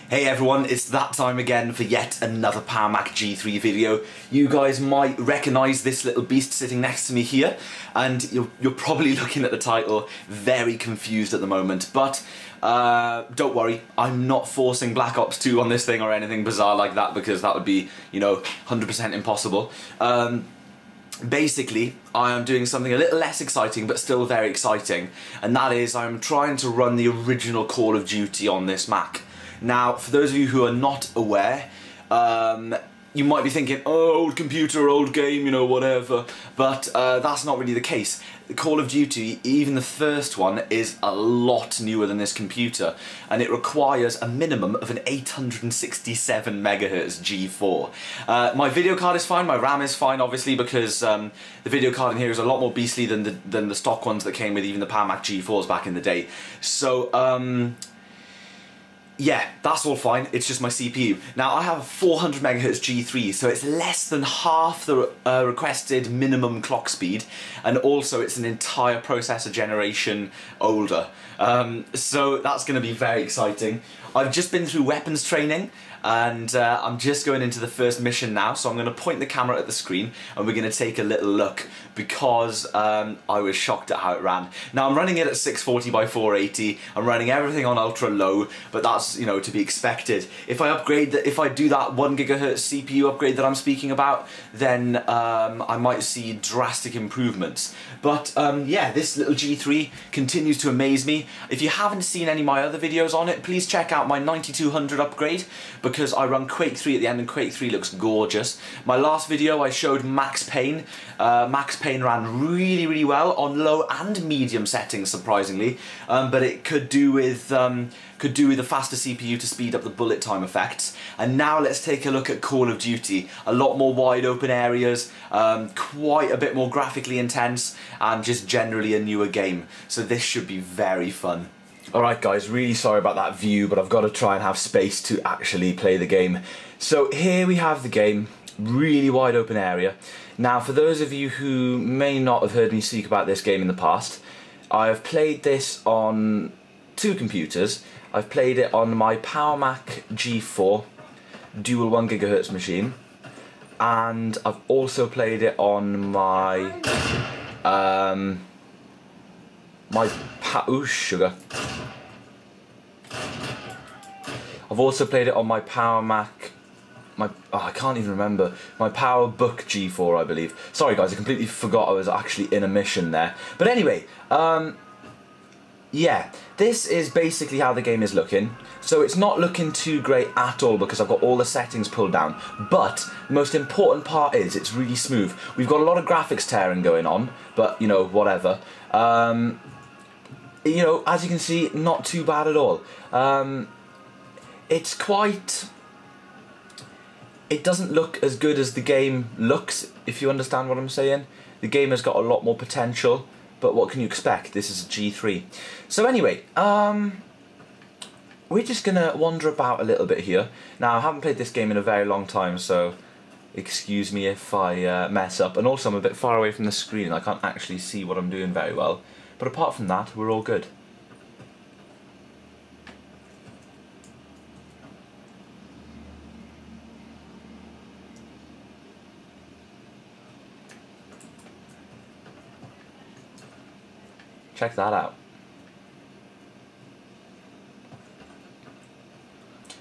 Hey everyone, it's that time again for yet another PowerMac G3 video. You guys might recognise this little beast sitting next to me here, and you're probably looking at the title very confused at the moment, but don't worry, I'm not forcing Black Ops 2 on this thing or anything bizarre like that, because that would be, 100% impossible. Basically, I am doing something a little less exciting but still very exciting, and that is I'm trying to run the original Call of Duty on this Mac. Now, for those of you who are not aware, you might be thinking, oh, old computer, old game, whatever, but that's not really the case. The Call of Duty, even the first one, is a lot newer than this computer, and it requires a minimum of an 867 megahertz G4. My video card is fine, my RAM is fine, obviously, because the video card in here is a lot more beastly than the stock ones that came with even the PowerMac G4s back in the day. So, yeah, that's all fine, it's just my CPU. Now, I have a 400 MHz G3, so it's less than half the requested minimum clock speed, and also it's an entire processor generation older. So that's going to be very exciting. I've just been through weapons training, and I'm just going into the first mission now, so I'm going to point the camera at the screen and we're going to take a little look, because I was shocked at how it ran. Now, I'm running it at 640 by 480, I'm running everything on ultra low, but that's, to be expected. If I do that 1 GHz CPU upgrade that I'm speaking about, then I might see drastic improvements. But yeah, this little G3 continues to amaze me. If you haven't seen any of my other videos on it, please check out my 9200 upgrade, because I run Quake 3 at the end and Quake 3 looks gorgeous. My last video I showed Max Payne. Max Payne ran really, really well on low and medium settings, surprisingly, but it could do with a faster CPU to speed up the bullet time effects. And now let's take a look at Call of Duty. A lot more wide open areas, quite a bit more graphically intense, and just generally a newer game. So this should be very fun. Alright guys, really sorry about that view, but I've got to try and have space to actually play the game. So here we have the game, really wide open area. Now, for those of you who may not have heard me speak about this game in the past, I have played this on two computers. I've played it on my PowerMac G4 dual 1 GHz machine, and I've also played it on my I've also played it on my PowerMac, I can't even remember, my PowerBook G4, I believe. Sorry guys, I completely forgot I was actually in a mission there. But anyway, yeah, this is basically how the game is looking. So it's not looking too great at all, because I've got all the settings pulled down. But the most important part is it's really smooth. We've got a lot of graphics tearing going on, but whatever. As you can see, not too bad at all. It doesn't look as good as the game looks, if you understand what I'm saying. The game has got a lot more potential, but what can you expect? This is a G3. So anyway, we're just gonna wander about a little bit here. Now, I haven't played this game in a very long time, so excuse me if I mess up. And also, I'm a bit far away from the screen and I can't actually see what I'm doing very well. But apart from that, we're all good. Check that out.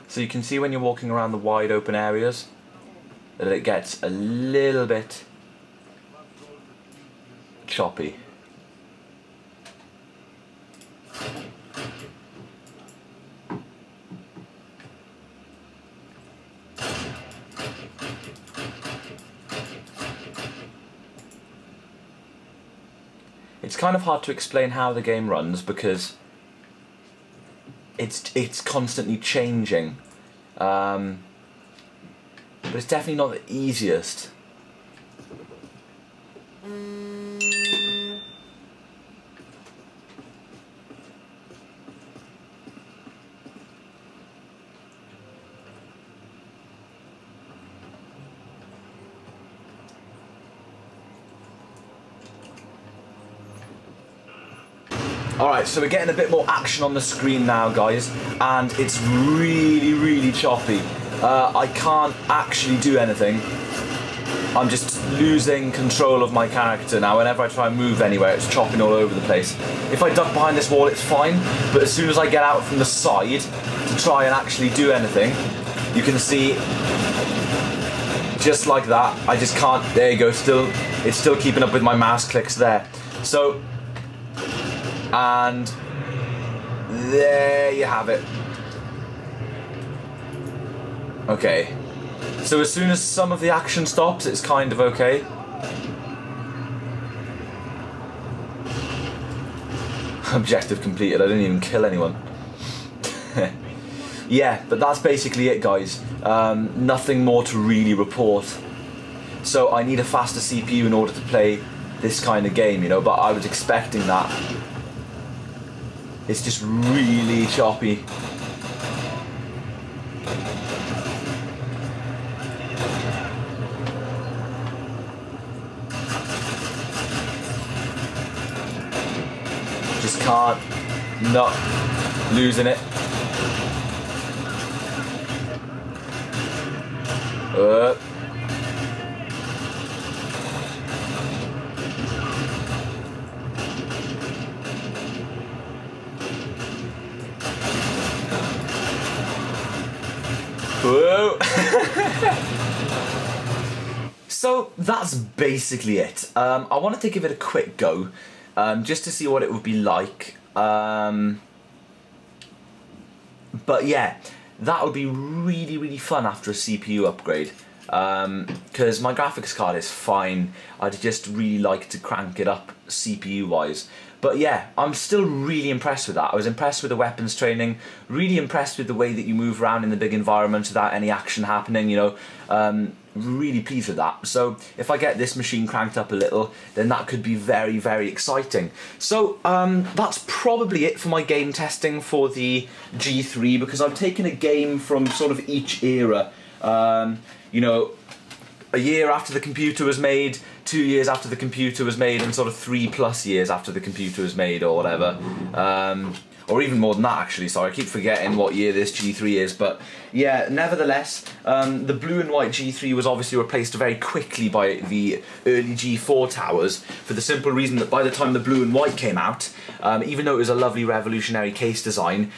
So you can see when you're walking around the wide open areas that it gets a little bit choppy. It's kind of hard to explain how the game runs, because it's constantly changing, but it's definitely not the easiest. Alright, so we're getting a bit more action on the screen now, guys, and it's really choppy. I can't actually do anything. I'm just losing control of my character now. Whenever I try and move anywhere, it's chopping all over the place. If I duck behind this wall, it's fine, but as soon as I get out from the side to try and actually do anything, you can see, just like that, I just can't. There you go, it's still keeping up with my mouse clicks there. So, and there you have it. Okay. So as soon as some of the action stops, it's kind of okay. Objective completed, I didn't even kill anyone. Yeah, but that's basically it, guys. Nothing more to really report. So I need a faster CPU in order to play this kind of game, you know, but I was expecting that. It's just really choppy. Just can't, not losing it. Whoa. So that's basically it. I wanted to give it a quick go. Just to see what it would be like. But yeah, that would be really, really fun after a CPU upgrade. Because my graphics card is fine. I'd just really like to crank it up CPU wise. But yeah, I'm still really impressed with that. I was impressed with the weapons training, really impressed with the way that you move around in the big environment without any action happening, you know. Really pleased with that. So if I get this machine cranked up a little, then that could be very, very exciting. So that's probably it for my game testing for the G3, because I've taken a game from sort of each era. You know, a year after the computer was made, 2 years after the computer was made, and sort of 3+ years after the computer was made, or whatever. Or even more than that, actually. Sorry, I keep forgetting what year this G3 is. But yeah, nevertheless, the blue and white G3 was obviously replaced very quickly by the early G4 towers, for the simple reason that by the time the blue and white came out, even though it was a lovely revolutionary case design,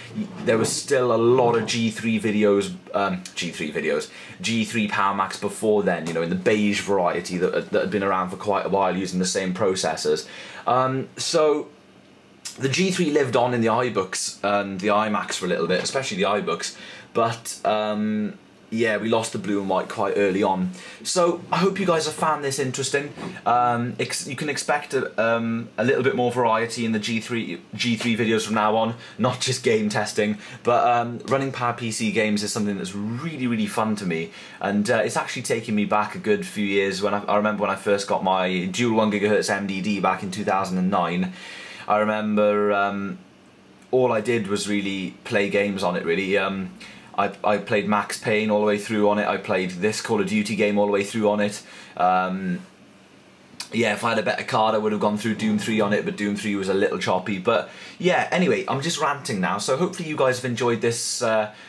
there was still a lot of G3 videos, G3 PowerMacs before then, you know, in the beige variety that had been around for quite a while using the same processors. So the G3 lived on in the iBooks and the iMacs for a little bit, especially the iBooks, but yeah, we lost the blue and white quite early on. So I hope you guys have found this interesting. You can expect a little bit more variety in the G3 videos from now on, not just game testing, but running PowerPC games is something that's really, really fun to me, and it's actually taken me back a good few years. When I remember when I first got my dual 1 GHz MDD back in 2009. I remember all I did was really play games on it, really. I played Max Payne all the way through on it. I played this Call of Duty game all the way through on it. Yeah, if I had a better card, I would have gone through Doom 3 on it, but Doom 3 was a little choppy. But yeah, anyway, I'm just ranting now, so hopefully you guys have enjoyed this,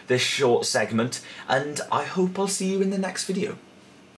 this short segment, and I hope I'll see you in the next video.